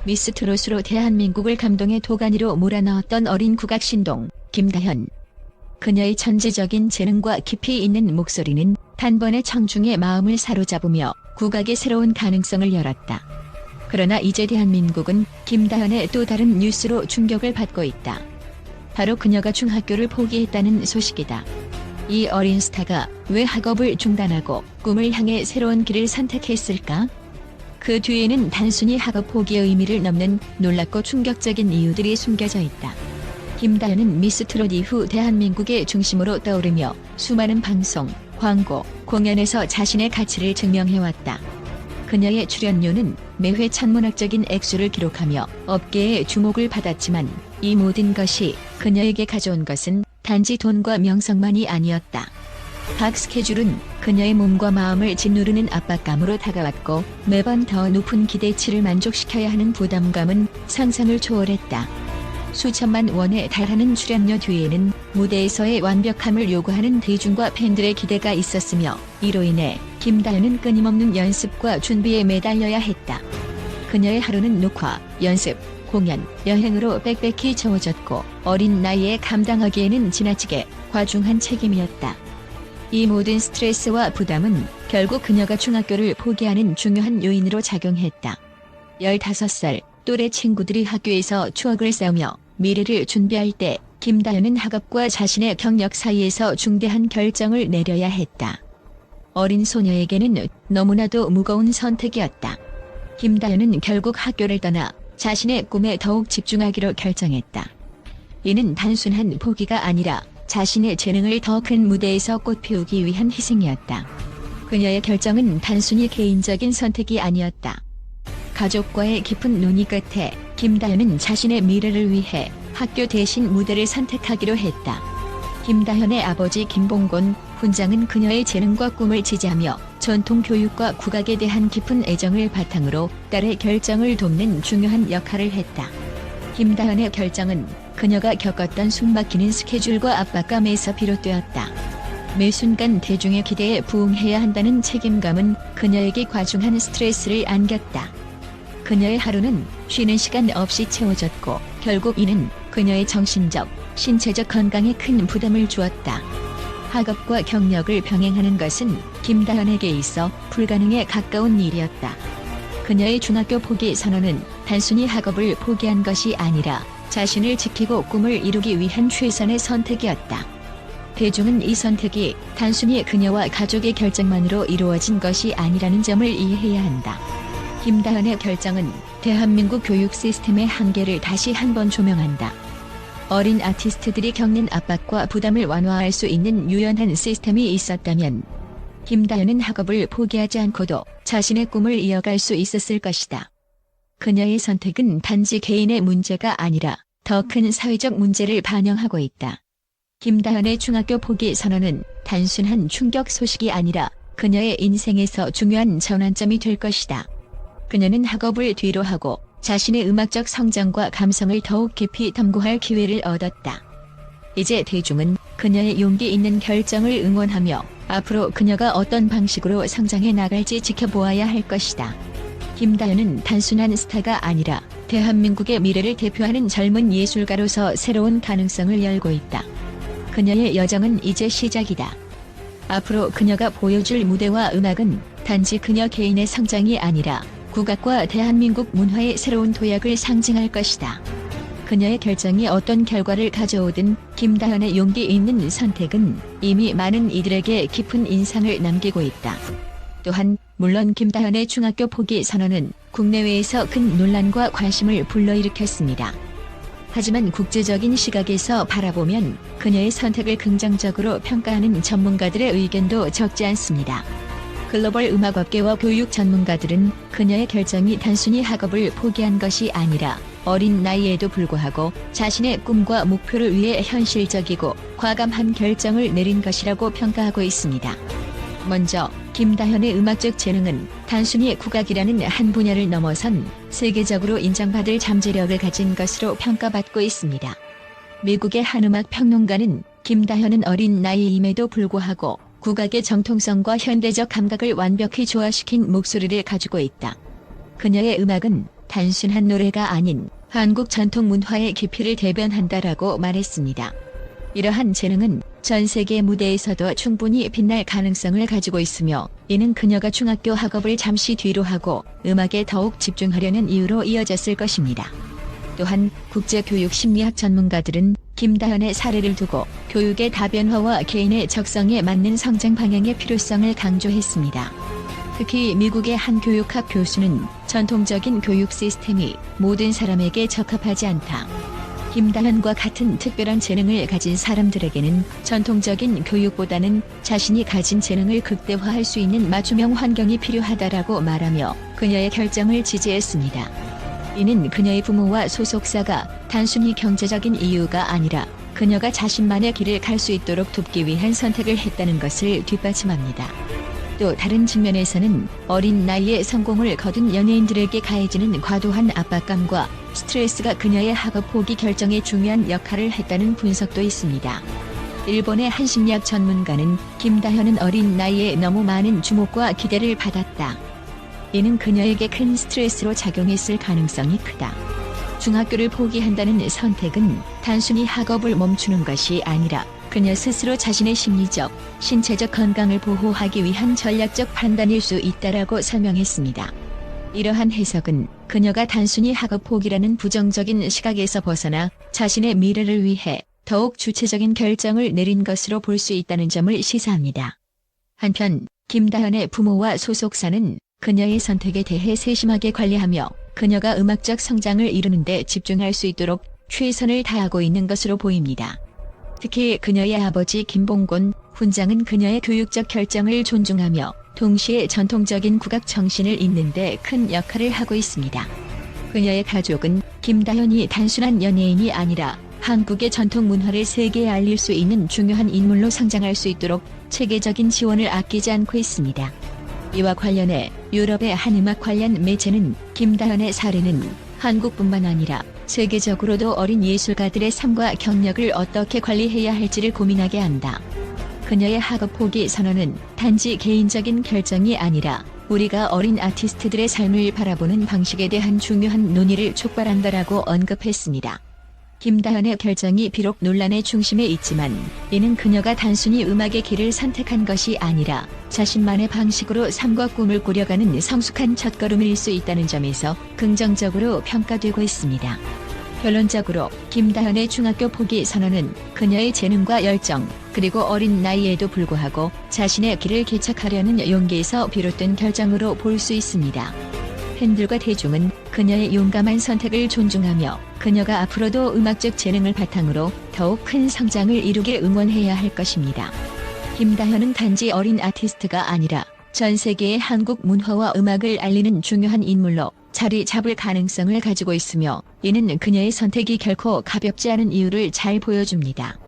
미스 트롯으로 대한민국을 감동의 도가니로 몰아넣었던 어린 국악 신동 김다현. 그녀의 천재적인 재능과 깊이 있는 목소리는 단번에 청중의 마음을 사로잡으며 국악의 새로운 가능성을 열었다. 그러나 이제 대한민국은 김다현의 또 다른 뉴스로 충격을 받고 있다. 바로 그녀가 중학교를 포기했다는 소식이다. 이 어린 스타가 왜 학업을 중단하고 꿈을 향해 새로운 길을 선택했을까? 그 뒤에는 단순히 학업 포기의 의미를 넘는 놀랍고 충격적인 이유들이 숨겨져 있다. 김다현은 미스 트롯 이후 대한민국의 중심으로 떠오르며 수많은 방송, 광고, 공연에서 자신의 가치를 증명해왔다. 그녀의 출연료는 매회 천문학적인 액수를 기록하며 업계의 주목을 받았지만 이 모든 것이 그녀에게 가져온 것은 단지 돈과 명성만이 아니었다. 각 스케줄은 그녀의 몸과 마음을 짓누르는 압박감으로 다가왔고 매번 더 높은 기대치를 만족시켜야 하는 부담감은 상상을 초월했다. 수천만 원에 달하는 출연료 뒤에는 무대에서의 완벽함을 요구하는 대중과 팬들의 기대가 있었으며 이로 인해 김다현은 끊임없는 연습과 준비에 매달려야 했다. 그녀의 하루는 녹화, 연습, 공연, 여행으로 빽빽히 채워졌고 어린 나이에 감당하기에는 지나치게 과중한 책임이었다. 이 모든 스트레스와 부담은 결국 그녀가 중학교를 포기하는 중요한 요인으로 작용했다. 15살 또래 친구들이 학교에서 추억을 쌓으며 미래를 준비할 때 김다현은 학업과 자신의 경력 사이에서 중대한 결정을 내려야 했다. 어린 소녀에게는 너무나도 무거운 선택이었다. 김다현은 결국 학교를 떠나 자신의 꿈에 더욱 집중하기로 결정했다. 이는 단순한 포기가 아니라 자신의 재능을 더 큰 무대에서 꽃피우기 위한 희생이었다. 그녀의 결정은 단순히 개인적인 선택이 아니었다. 가족과의 깊은 논의 끝에 김다현은 자신의 미래를 위해 학교 대신 무대를 선택하기로 했다. 김다현의 아버지 김봉곤 훈장은 그녀의 재능과 꿈을 지지하며 전통 교육과 국악에 대한 깊은 애정을 바탕으로 딸의 결정을 돕는 중요한 역할을 했다. 김다현의 결정은 그녀가 겪었던 숨막히는 스케줄과 압박감에서 비롯되었다. 매 순간 대중의 기대에 부응해야 한다는 책임감은 그녀에게 과중한 스트레스를 안겼다. 그녀의 하루는 쉬는 시간 없이 채워졌고 결국 이는 그녀의 정신적, 신체적 건강에 큰 부담을 주었다. 학업과 경력을 병행하는 것은 김다현에게 있어 불가능에 가까운 일이었다. 그녀의 중학교 포기 선언은 단순히 학업을 포기한 것이 아니라 자신을 지키고 꿈을 이루기 위한 최선의 선택이었다. 대중은 이 선택이 단순히 그녀와 가족의 결정만으로 이루어진 것이 아니라는 점을 이해해야 한다. 김다현의 결정은 대한민국 교육 시스템의 한계를 다시 한번 조명한다. 어린 아티스트들이 겪는 압박과 부담을 완화할 수 있는 유연한 시스템이 있었다면 김다현은 학업을 포기하지 않고도 자신의 꿈을 이어갈 수 있었을 것이다. 그녀의 선택은 단지 개인의 문제가 아니라 더 큰 사회적 문제를 반영하고 있다. 김다현의 중학교 포기 선언은 단순한 충격 소식이 아니라 그녀의 인생에서 중요한 전환점이 될 것이다. 그녀는 학업을 뒤로 하고 자신의 음악적 성장과 감성을 더욱 깊이 탐구할 기회를 얻었다. 이제 대중은 그녀의 용기 있는 결정을 응원하며 앞으로 그녀가 어떤 방식으로 성장해 나갈지 지켜보아야 할 것이다. 김다현은 단순한 스타가 아니라 대한민국의 미래를 대표하는 젊은 예술가로서 새로운 가능성을 열고 있다. 그녀의 여정은 이제 시작이다. 앞으로 그녀가 보여줄 무대와 음악은 단지 그녀 개인의 성장이 아니라 국악과 대한민국 문화의 새로운 도약을 상징할 것이다. 그녀의 결정이 어떤 결과를 가져오든 김다현의 용기 있는 선택은 이미 많은 이들에게 깊은 인상을 남기고 있다. 또한 물론 김다현의 중학교 포기 선언은 국내외에서 큰 논란과 관심을 불러일으켰습니다. 하지만 국제적인 시각에서 바라보면 그녀의 선택을 긍정적으로 평가하는 전문가들의 의견도 적지 않습니다. 글로벌 음악업계와 교육 전문가들은 그녀의 결정이 단순히 학업을 포기한 것이 아니라 어린 나이에도 불구하고 자신의 꿈과 목표를 위해 현실적이고 과감한 결정을 내린 것이라고 평가하고 있습니다. 먼저 김다현의 음악적 재능은 단순히 국악이라는 한 분야를 넘어선 세계적으로 인정받을 잠재력을 가진 것으로 평가받고 있습니다. 미국의 한 음악 평론가는 김다현은 어린 나이임에도 불구하고 국악의 정통성과 현대적 감각을 완벽히 조화시킨 목소리를 가지고 있다. 그녀의 음악은 단순한 노래가 아닌 한국 전통 문화의 깊이를 대변한다라고 말했습니다. 이러한 재능은 전 세계 무대에서도 충분히 빛날 가능성을 가지고 있으며, 이는 그녀가 중학교 학업을 잠시 뒤로 하고 음악에 더욱 집중하려는 이유로 이어졌을 것입니다. 또한 국제교육심리학 전문가들은 김다현의 사례를 두고 교육의 다변화와 개인의 적성에 맞는 성장 방향의 필요성을 강조했습니다. 특히 미국의 한 교육학 교수는 전통적인 교육 시스템이 모든 사람에게 적합하지 않다. 김다현과 같은 특별한 재능을 가진 사람들에게는 전통적인 교육보다는 자신이 가진 재능을 극대화할 수 있는 맞춤형 환경이 필요하다라고 말하며 그녀의 결정을 지지했습니다. 이는 그녀의 부모와 소속사가 단순히 경제적인 이유가 아니라 그녀가 자신만의 길을 갈 수 있도록 돕기 위한 선택을 했다는 것을 뒷받침합니다. 또 다른 측면에서는 어린 나이에 성공을 거둔 연예인들에게 가해지는 과도한 압박감과 스트레스가 그녀의 학업 포기 결정에 중요한 역할을 했다는 분석도 있습니다. 일본의 한 심리학 전문가는 김다현은 어린 나이에 너무 많은 주목과 기대를 받았다. 이는 그녀에게 큰 스트레스로 작용했을 가능성이 크다. 중학교를 포기한다는 선택은 단순히 학업을 멈추는 것이 아니라 그녀 스스로 자신의 심리적, 신체적 건강을 보호하기 위한 전략적 판단일 수 있다라고 설명했습니다. 이러한 해석은 그녀가 단순히 학업 포기라는 부정적인 시각에서 벗어나 자신의 미래를 위해 더욱 주체적인 결정을 내린 것으로 볼 수 있다는 점을 시사합니다. 한편 김다현의 부모와 소속사는 그녀의 선택에 대해 세심하게 관리하며 그녀가 음악적 성장을 이루는 데 집중할 수 있도록 최선을 다하고 있는 것으로 보입니다. 특히 그녀의 아버지 김봉곤 훈장은 그녀의 교육적 결정을 존중하며 동시에 전통적인 국악 정신을 잇는 데 큰 역할을 하고 있습니다. 그녀의 가족은 김다현이 단순한 연예인이 아니라 한국의 전통 문화를 세계에 알릴 수 있는 중요한 인물로 성장할 수 있도록 체계적인 지원을 아끼지 않고 있습니다. 이와 관련해 유럽의 한 음악 관련 매체는 김다현의 사례는 한국뿐만 아니라 세계적으로도 어린 예술가들의 삶과 경력을 어떻게 관리해야 할지를 고민하게 한다. 그녀의 학업 포기 선언은 단지 개인적인 결정이 아니라 우리가 어린 아티스트들의 삶을 바라보는 방식에 대한 중요한 논의를 촉발한다라고 언급했습니다. 김다현의 결정이 비록 논란의 중심에 있지만 이는 그녀가 단순히 음악의 길을 선택한 것이 아니라 자신만의 방식으로 삶과 꿈을 꾸려가는 성숙한 첫걸음일 수 있다는 점에서 긍정적으로 평가되고 있습니다. 결론적으로 김다현의 중학교 포기 선언은 그녀의 재능과 열정, 그리고 어린 나이에도 불구하고 자신의 길을 개척하려는 용기에서 비롯된 결정으로 볼 수 있습니다. 팬들과 대중은 그녀의 용감한 선택을 존중하며 그녀가 앞으로도 음악적 재능을 바탕으로 더욱 큰 성장을 이루길 응원해야 할 것입니다. 김다현은 단지 어린 아티스트가 아니라 전 세계의 한국 문화와 음악을 알리는 중요한 인물로 자리 잡을 가능성을 가지고 있으며, 이는 그녀의 선택이 결코 가볍지 않은 이유를 잘 보여줍니다.